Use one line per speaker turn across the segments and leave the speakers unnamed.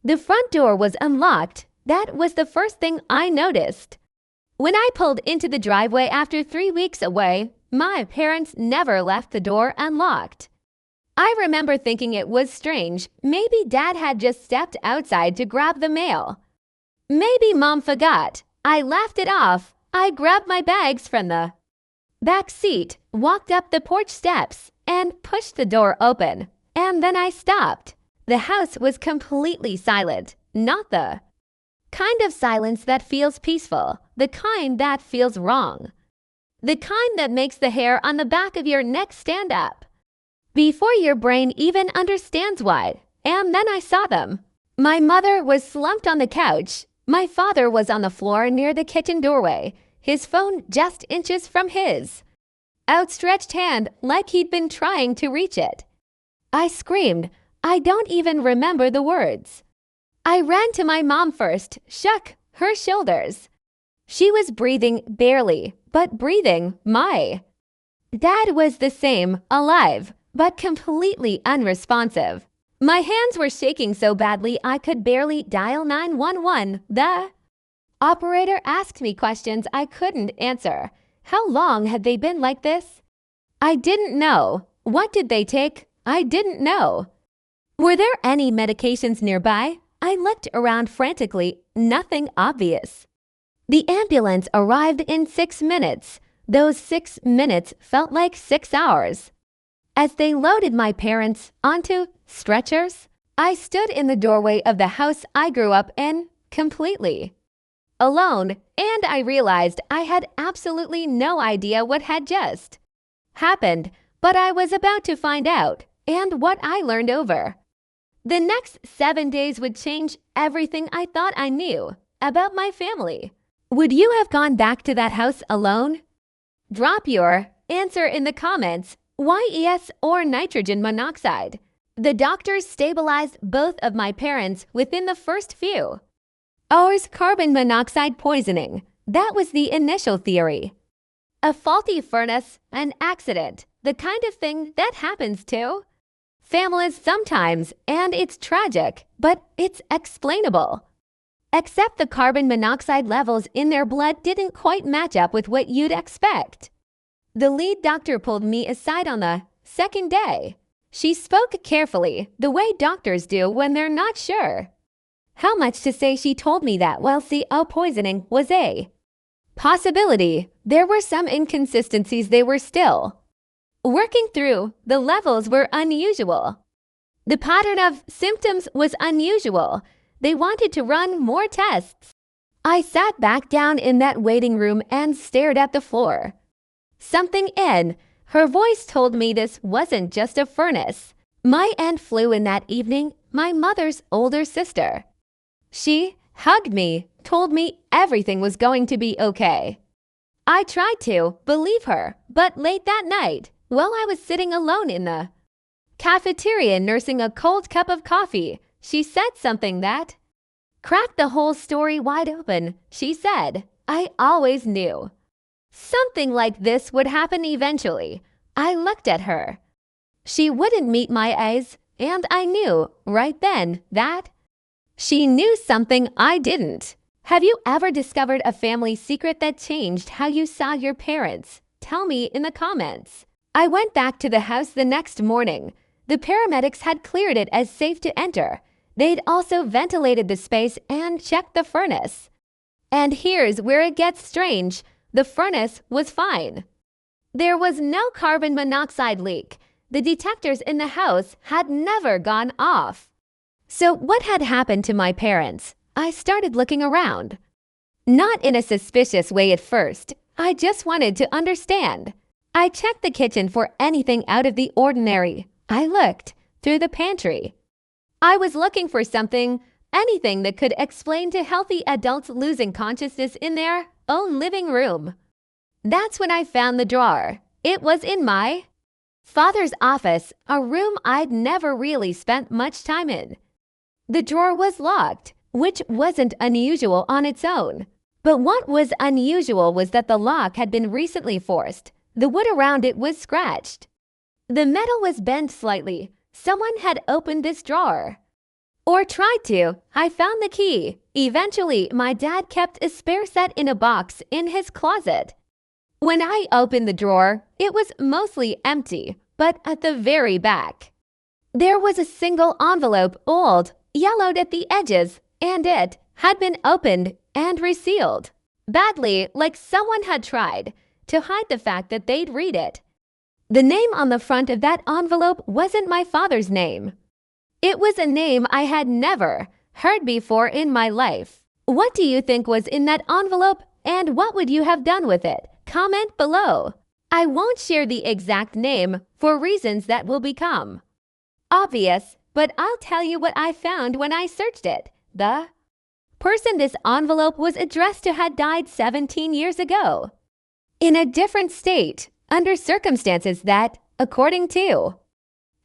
The front door was unlocked. That was the first thing I noticed. When I pulled into the driveway after 3 weeks away, my parents never left the door unlocked. I remember thinking it was strange. Maybe Dad had just stepped outside to grab the mail. Maybe Mom forgot. I laughed it off. I grabbed my bags from the back seat, walked up the porch steps, and pushed the door open. And then I stopped. The house was completely silent, not the kind of silence that feels peaceful, the kind that feels wrong, the kind that makes the hair on the back of your neck stand up before your brain even understands why. And then I saw them. My mother was slumped on the couch. My father was on the floor near the kitchen doorway, his phone just inches from his outstretched hand like he'd been trying to reach it. I screamed. I don't even remember the words. I ran to my mom first, shook her shoulders. She was breathing barely, but breathing. My dad was the same, alive, but completely unresponsive. My hands were shaking so badly I could barely dial 911. The operator asked me questions I couldn't answer. How long had they been like this? I didn't know. What did they take? I didn't know. Were there any medications nearby? I looked around frantically. Nothing obvious. The ambulance arrived in 6 minutes. Those 6 minutes felt like 6 hours. As they loaded my parents onto stretchers, I stood in the doorway of the house I grew up in, completely alone, and I realized I had absolutely no idea what had just happened, but I was about to find out, and what I learned over the next 7 days would change everything I thought I knew about my family. Would you have gone back to that house alone? Drop your answer in the comments. YES or nitrogen monoxide. The doctors stabilized both of my parents within the first few hours. Carbon monoxide poisoning. That was the initial theory. A faulty furnace, an accident, the kind of thing that happens to families sometimes, and it's tragic, but it's explainable. Except the carbon monoxide levels in their blood didn't quite match up with what you'd expect. The lead doctor pulled me aside on the second day. She spoke carefully, the way doctors do when they're not sure. How much to say she told me that while CO poisoning was a possibility, there were some inconsistencies they were still working through. The levels were unusual. The pattern of symptoms was unusual. They wanted to run more tests. I sat back down in that waiting room and stared at the floor. Something in her voice told me this wasn't just a furnace. My aunt flew in that evening, my mother's older sister. She hugged me, told me everything was going to be okay. I tried to believe her, but late that night, while I was sitting alone in the cafeteria nursing a cold cup of coffee, she said something that cracked the whole story wide open. She said, "I always knew something like this would happen eventually." I looked at her. She wouldn't meet my eyes, and I knew right then that she knew something I didn't. Have you ever discovered a family secret that changed how you saw your parents? Tell me in the comments. I went back to the house the next morning. The paramedics had cleared it as safe to enter. They'd also ventilated the space and checked the furnace. And here's where it gets strange. The furnace was fine. There was no carbon monoxide leak. The detectors in the house had never gone off. So what had happened to my parents? I started looking around. Not in a suspicious way at first. I just wanted to understand. I checked the kitchen for anything out of the ordinary. I looked through the pantry. I was looking for something, anything that could explain to healthy adults losing consciousness in their own living room. That's when I found the drawer. It was in my father's office, a room I'd never really spent much time in. The drawer was locked, which wasn't unusual on its own. But what was unusual was that the lock had been recently forced. The wood around it was scratched. The metal was bent slightly. Someone had opened this drawer. Or tried to. I found the key. Eventually, my dad kept a spare set in a box in his closet. When I opened the drawer, it was mostly empty, but at the very back, there was a single envelope, old, yellowed at the edges, and it had been opened and resealed. Badly, like someone had tried to hide the fact that they'd read it. The name on the front of that envelope wasn't my father's name. It was a name I had never heard before in my life. What do you think was in that envelope, and what would you have done with it? Comment below. I won't share the exact name for reasons that will become obvious, but I'll tell you what I found when I searched it. The person this envelope was addressed to had died 17 years ago, in a different state, under circumstances that, according to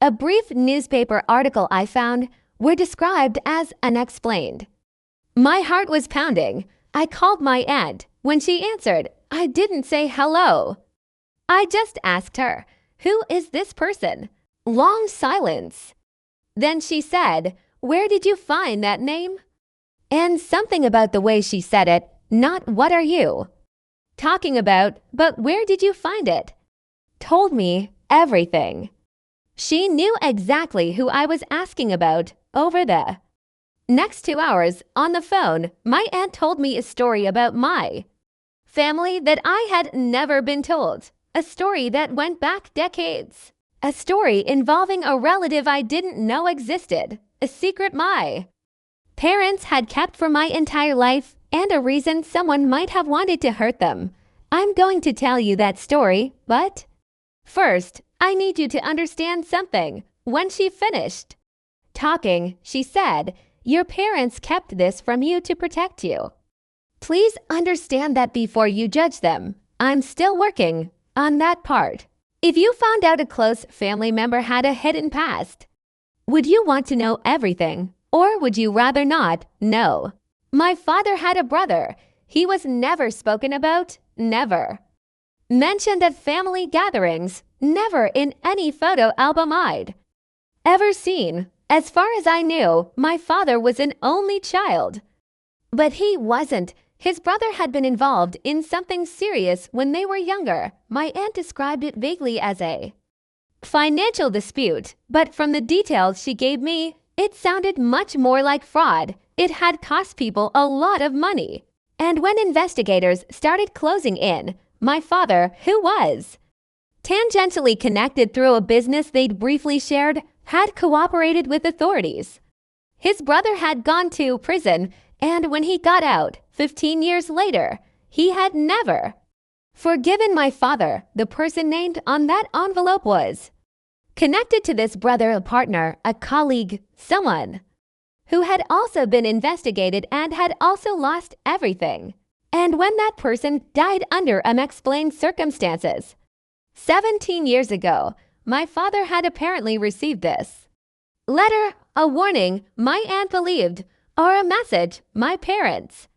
a brief newspaper article I found, were described as unexplained. My heart was pounding. I called my aunt. When she answered, I didn't say hello. I just asked her, "Who is this person?" Long silence. Then she said, "Where did you find that name?" And something about the way she said it, not "what are you talking about," but "where did you find it?" told me everything. She knew exactly who I was asking about over the next 2 hours on the phone. My aunt told me a story about my family that I had never been told, a story that went back decades, a story involving a relative I didn't know existed, a secret my parents had kept for my entire life, and a reason someone might have wanted to hurt them. I'm going to tell you that story, but first, I need you to understand something. When she finished talking, she said, "Your parents kept this from you to protect you. Please understand that before you judge them. I'm still working on that part." If you found out a close family member had a hidden past, would you want to know everything, or would you rather not know? My father had a brother. He was never spoken about, never mentioned at family gatherings, never in any photo album I'd ever seen. As far as I knew, my father was an only child. But he wasn't. His brother had been involved in something serious when they were younger. My aunt described it vaguely as a financial dispute, but from the details she gave me, it sounded much more like fraud. It had cost people a lot of money. And when investigators started closing in, my father, who was tangentially connected through a business they'd briefly shared, had cooperated with authorities. His brother had gone to prison, and when he got out, 15 years later, he had never forgiven my father. The person named on that envelope was connected to this brother, a partner, a colleague, someone who had also been investigated and had also lost everything. And when that person died under unexplained circumstances 17 years ago, my father had apparently received this letter, a warning my aunt believed, or a message. My parents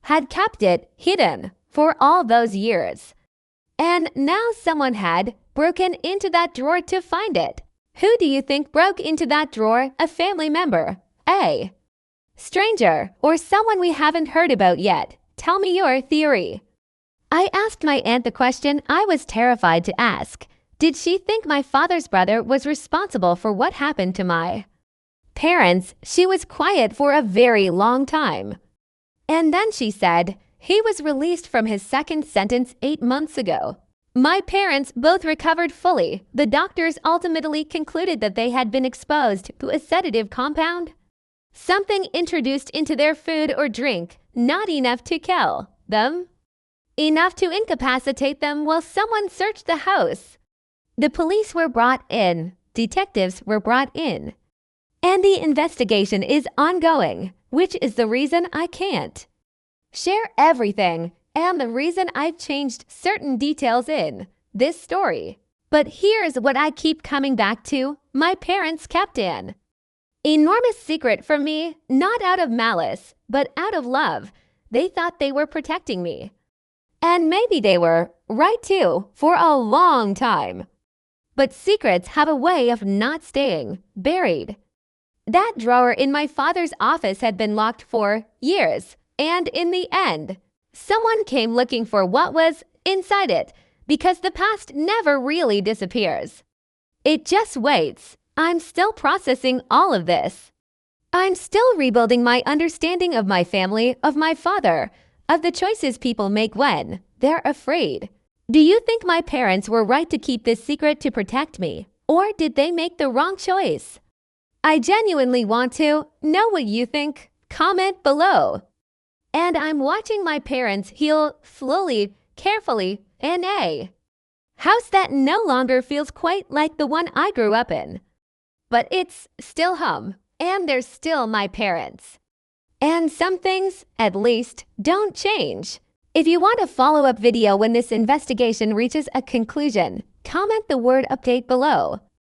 had kept it hidden for all those years. And now someone had broken into that drawer to find it. Who do you think broke into that drawer? A family member, a stranger, or someone we haven't heard about yet? Tell me your theory. I asked my aunt the question I was terrified to ask. Did she think my father's brother was responsible for what happened to my parents? She was quiet for a very long time. And then she said, "He was released from his second sentence 8 months ago. My parents both recovered fully. The doctors ultimately concluded that they had been exposed to a sedative compound, something introduced into their food or drink, not enough to kill them, enough to incapacitate them while someone searched the house. The police were brought in, detectives were brought in, and the investigation is ongoing, which is the reason I can't share everything and the reason I've changed certain details in this story. But here's what I keep coming back to. My parents kept an enormous secret from me, not out of malice, but out of love. They thought they were protecting me. And maybe they were right too, for a long time. But secrets have a way of not staying buried. That drawer in my father's office had been locked for years, and in the end, someone came looking for what was inside it because the past never really disappears. It just waits. I'm still processing all of this. I'm still rebuilding my understanding of my family, of my father, of the choices people make when they're afraid. Do you think my parents were right to keep this secret to protect me, or did they make the wrong choice? I genuinely want to know what you think. Comment below. And I'm watching my parents heal slowly, carefully, in a house that no longer feels quite like the one I grew up in. But it's still home, and they're still my parents. And some things, at least, don't change. If you want a follow-up video when this investigation reaches a conclusion, comment the word update below.